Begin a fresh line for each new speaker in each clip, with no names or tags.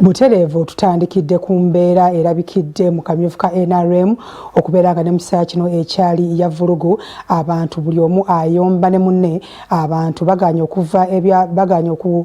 Butereevu tutandikidde ku mbeera erabikidde mu kamyufu ka NRM okubeera nga ne mu kiseera kino ekyali ya vulugu abantu buli omu ayomba ne munne abantu baganya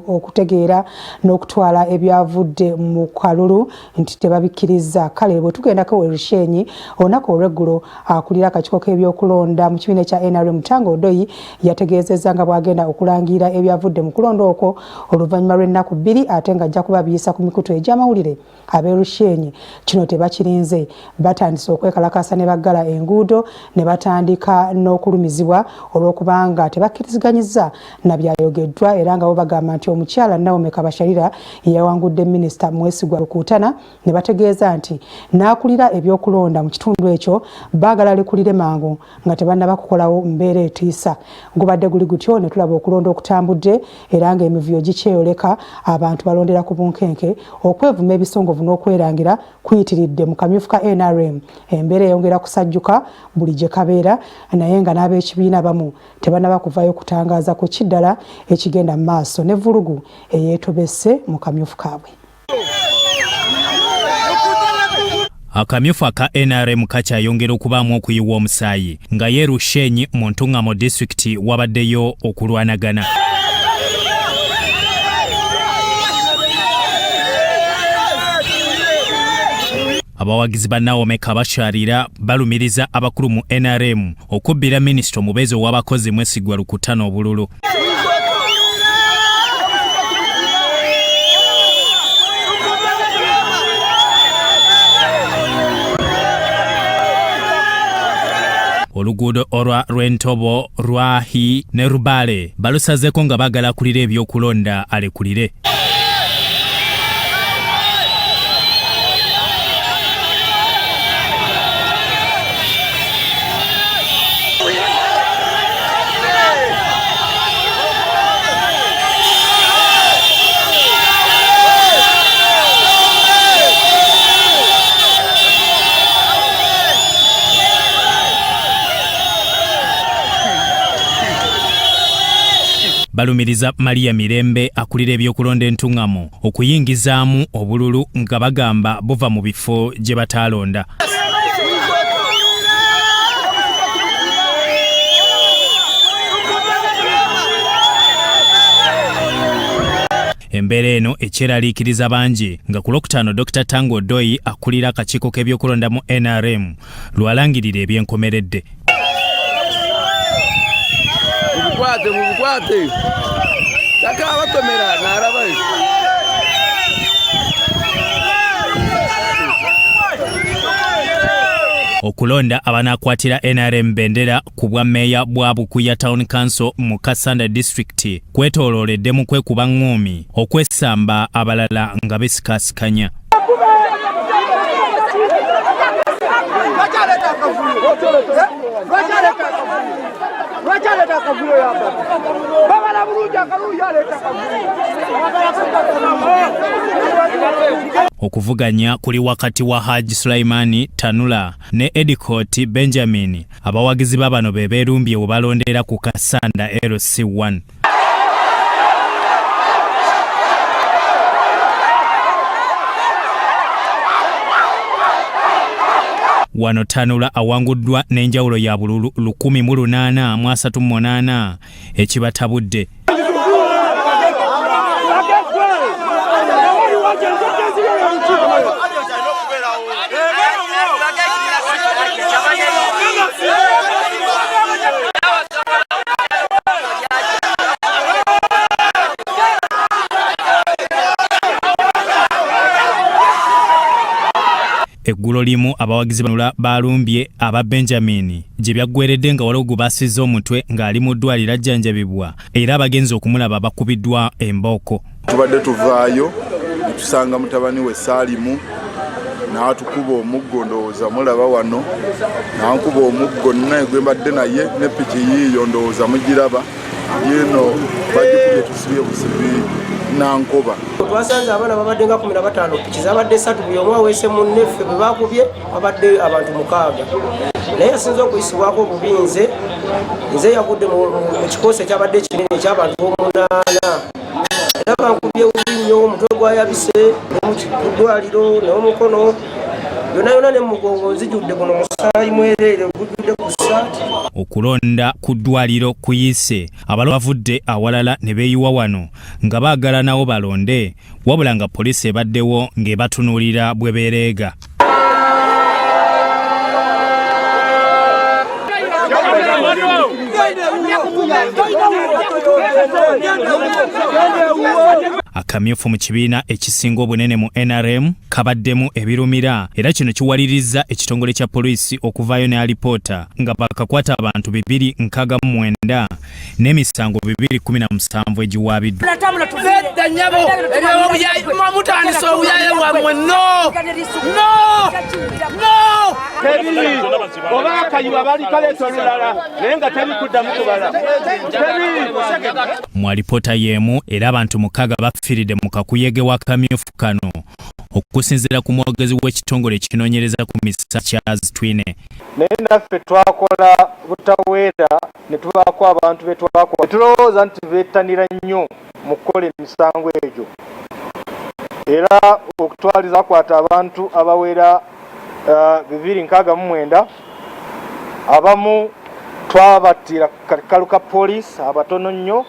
okutegeera n'okutwala ebyavudde mu kalulu nti tebabikkiriza. Kale bwe tugendako we Rushenyi olunaku olw'eggulo akulira akakiiko k'ebyokulonda mu kibiina kya NRM Tango Doyi yategeezezza nga bw'agenda okulangira ebyavudde mu kulonda okwo oluvannyuma lw'ennaku bbiri ate nga ajja kuba biyisa ku mikutu egy'amawulire ab'e Rushenyi. Kino tebakirinze, batandise okwekalakasa ne baggala enguudo ne batandika n'okulumizibwa olw'okubanga tebakkiriziganyizza na byayogeddwa era nga bo bagamba nti omukyala Naomi Kabasharira yawangudde minisita Mwesigwa Lukuutana ne bategeeza nti n'akulira ebyokulonda mu kitundu ekyo baagala likulire mangu nga tebannaba kukolawo mbeera etiisa. Gubadde guli gutyo ne tulaba okulonda okutambudde era ng'emivuyo gikyeyoleka abantu balondera ku bunkenke okwevuma ebisongovu n'okwerangira kuyitiridde mu kamyufu ka NRM. Embeera eyongera kusajjuka buli gye kabeera naye nga n'ab'ekibiina bamu tebannaba kuvaayo kutangaaza ku kiddala ekigenda mu maaso ne vulugu eyeetobese mu kamyufu kaabwe.
Akamyufu ka NRM kakyayongera okubaamu okuyiwa omusaayi nga ye Rushenyi mu Ntungamo disitulikiti wabaddeyo okulwanagana. Abawagizi ba Naomi Kabasharira balumiriza abakulu mu NRM okubbira minisita omubeezi w'abakozi Mwesigwa Lukuutana obululu. Oluguudo olwa Rwentobo, Rwahi ne Rubale balusazeko nga bagala kulira ebyokulonda alekulire. Balumiriza Maria Mirembe akulira ebyokulonda Entungamo okuyingizaamu obululu nga bagamba buva mu bifo gye bataalonda. Embeera eno ekyeraliikiriza bangi nga ku Lwokutaano Dr. Tango Doyi akulira akakiiko k'ebyokulonda mu NRM lwalangirira ebyenkomeredde.
Mubukwate taka abatomera n'araba
okulonda abanaakwatira NRM bendera ku bwa meeya bwa Bukuya Town Council mu Kasanda District kwetoolooledde mu kwekuba ng'omi okwesamba abalala nga besikaasikanya. Okuvuganya kuli wakati wa Haji Sulaimani Tanula ne Ebikonde Benjamin abawagizi babano bebeerumbye we balondera ku Kasanda LC1. Wano Tanula awanguddwa n'enjawulo ya bululu 1,838 ekibatabudde. Eggulo limu abawagizi banula balumbye aba Benjamin gye byaggweredde nga waliwo gubasizza omutwe ng'ali mu ddwaliro ajjanjabibwa era abagenzi okumulaba bakubiddwa embooko.
Tubadde tuvaayo ne tusanga mutabani we Saalimu n'atukuba omuggo ndowooza mulaba wano n'ankuba omuggo naye gwe mbadde naye ne piki yiiyo ndowooza mugiraba yeeno bagikubye tusibye busibi nankoba.
Twasanze abaana babadde nga 15 piki zabadde 3 buli omu aweese munneffe bwe bakubye babadde abantu 6 naye asinza okuyisibwako obubi nze yagudde mu kikoosi ekyabadde kinene eky'abantu 8 era bankubye bubi nnyo omutwe gwayabise mu ddwaliro n'omukono yonna ne mugongo nzijudde guno musaayi mwereere gujjudde ku ssaati.
Okulonda ku ddwaliro kuyise abalo bavudde awalala ne beeyiwa wano nga baagala nawo balonde wabula nga poliisi ebaddewo ng'ebatunuulira bwe beereega. Akamyufu mu kibiina ekisinga obunene mu NRM kabaddemu ebirumira era kino kiwaliriza ekitongole kya poliisi okuvaayo ne alipoota nga bakakwata abantu 269 n'emisango 217 egiwaabiddwa. Mu alipoota y'emu era abantu 6 bafiiridde mu kakuyege wa Akamyufu kano okusinziira ku mwogezi w'ekitongole ekinoonyereza ku misa Charles Twine.
Naye naffe twakola butaweera ne tubaako abantu be twakola. Tulowooza nti beettanira nnyo mu kukola emisango egyo era okutwaliza kwata abantu abawera 269 abamu twabattira kaluka poliisi abatono nnyo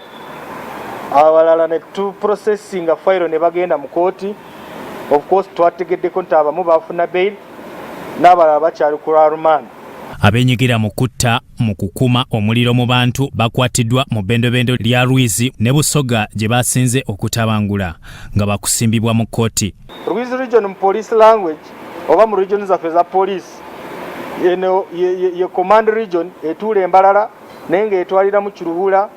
abalala ne tu processing file ne bagenda mu kooti. Of course twategeddeko nti abamu bafuna bail n'abalala bakyali ku remand.
Abenyigira mu kutta mu kukuma omuliro mu bantu bakwatiddwa mu bendobendo lya Ruizi ne Busoga gye basinze okutabangula nga bakusimbibwa mu kooti.
Ruizi region mu police language oba mu region zaffe za police ye command region etuula Embalala naye ng'etwalira mu Kiruhura,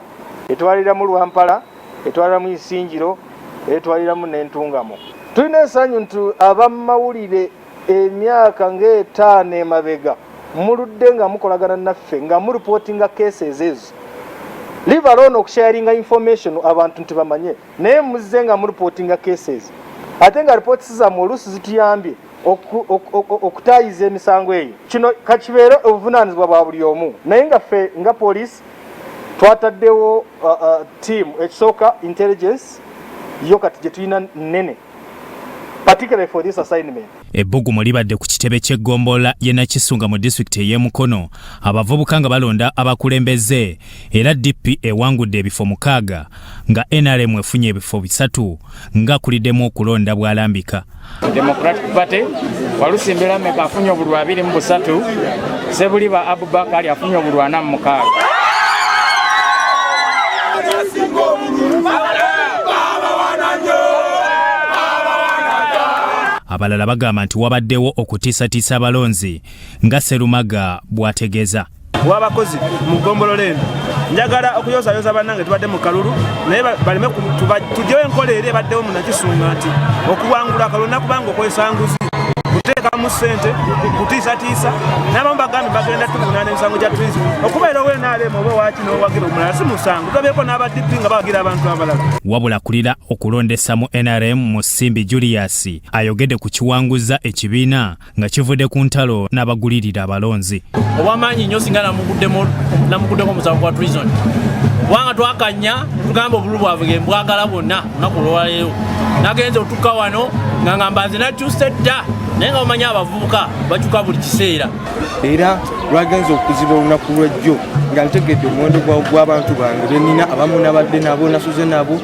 etwalira mu Lwampala, etwalira mu Isinjiro, etwalira mu Nentungamo. Tulina essanyu nti abamawulire emyaka ng'etaano emabega muludde nga mukolagana naffe nga mu reportinga cases ezo. Leave alone okusharinga information abantu nti bamanye naye muzze nga mu reportinga cases. Ate nga reports zammwe oluusi zituyambye okutayiza emisango eyo. Kino kakibeera obuvunaanyizibwa bwa buli omu. Naye nga ffe nga poliisi twataddewo team ekisooka intelligence yo kati gye tulina nnene particularly for this assignment.
Ebbugumu libadde ku kitebe ky'eggombolola ye Nakisunga mu disitulikiti ey'e Mukono abavubuka nga balonda abakulembeze era DP ewangudde ebifo 6 nga NRM efunye ebifo 3 nga kuliddemu okulonda bw'alambika.
Democratic Party Walusimbira Meka afunye obululu 23, Sebuliba Abubakar afunye obululu 46.
Abalala bagamba nti wabaddewo okutiisatiisa abalonzi nga Serumaga bw'ategeeza.
Wabakozi mu ggombolola eno njagala okuyozayoza bannange tubadde mu kalulu naye baleme tujyewo enkola eri ebaddewo mu Nakisunga nti okuwangula akalulu nakubanga okozesa nguzi kuteekamu ssente kutiisatiisa n'abamu bagambe bagenda tubunaana emisango gya tourism okubeera ow'NRM oba owaki n'owagira omulala si musango tubeeko n'abadippi nga bawagira abantu abalala.
Wabula kulira okulondesa mu NRM mu Simbi Julius ayogedde ku kiwanguza ekibiina nga kivudde ku ntalo n'abagulirira abalonzi.
Obwamaanyi nnyo singa namuguddeko omusango gwa treason kubanga twakanya tugamba obululu bwabwe mbwagala bwonna olunaku olwaleero nagenze otukka wano nga ngamba nze nakyuse dda naye nga omanyi abavubuka bakyuka buli kiseera
era lwagenze okuziba olunaku lwejjo nga ntegedde omuwendo gw'abantu bange benina abamu nabadde nabo nasuze nabo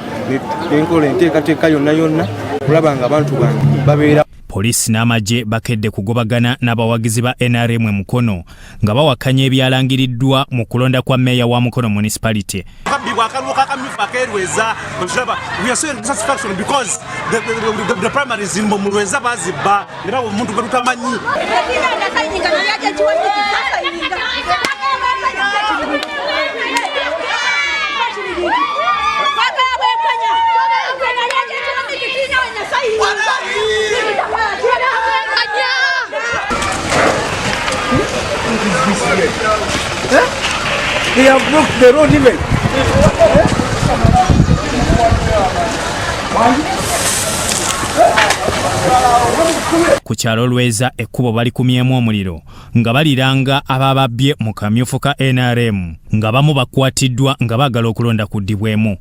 enkola enteekateeka yonna kulaba nga abantu bange babeera.
Poliisi n'amagye bakedde kugobagana n'abawagizi ba NRM Mukono nga bawakanya ebyalangiriddwa mu kulonda kwa meeya wa Mukono municipality.
We are showing satisfaction because the primaries in Mulweza bazibba era omuntu batutamanyi.
They have blocked the road even.
Ku kyalo Lweza ekkubo balikumyemu omuliro nga baliranga abababbye mu kamyufu ka NRM nga bamu bakwatiddwa nga baagala okulonda kuddibwemu.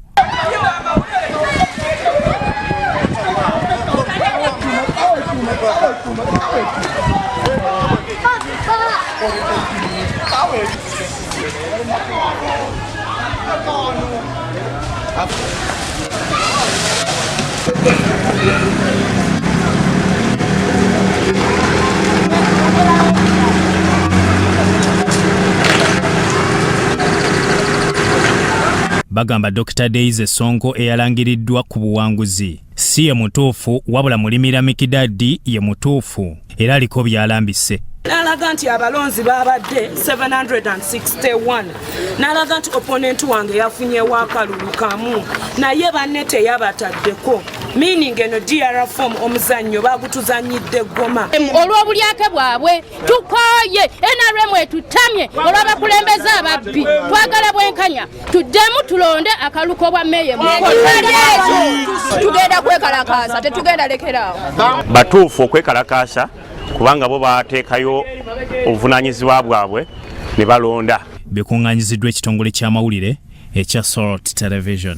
Bagamba Dr. Daisy Sonko eyalangiriddwa ku buwanguzi si ye mutuufu wabula mulimira Mikidadi ye mutuufu era aliko byalambise.
N'alaga nti abalonzi babadde 761 n'alaga nti opponent wange yafunyewo akalulu kamu naye banne teyabataddeko meaning eno DR form omuzannyo bagutuzanyidde Goma
olw'obulyake bwabwe tukooye NRM etutamye olw'abakulembeze ababbi twagala bwenkanya tuddemu tulonde akaluko bwa meeye
tugenda kwekalakaasa tetugenda lekeraawo
batuufu okwekalakaasa kubanga bo bateekayo obuvunaanyizibwa bwabwe ne balonda.
Bikuŋŋaanyiziddwa ekitongole ky'amawulire ekya Salt Television.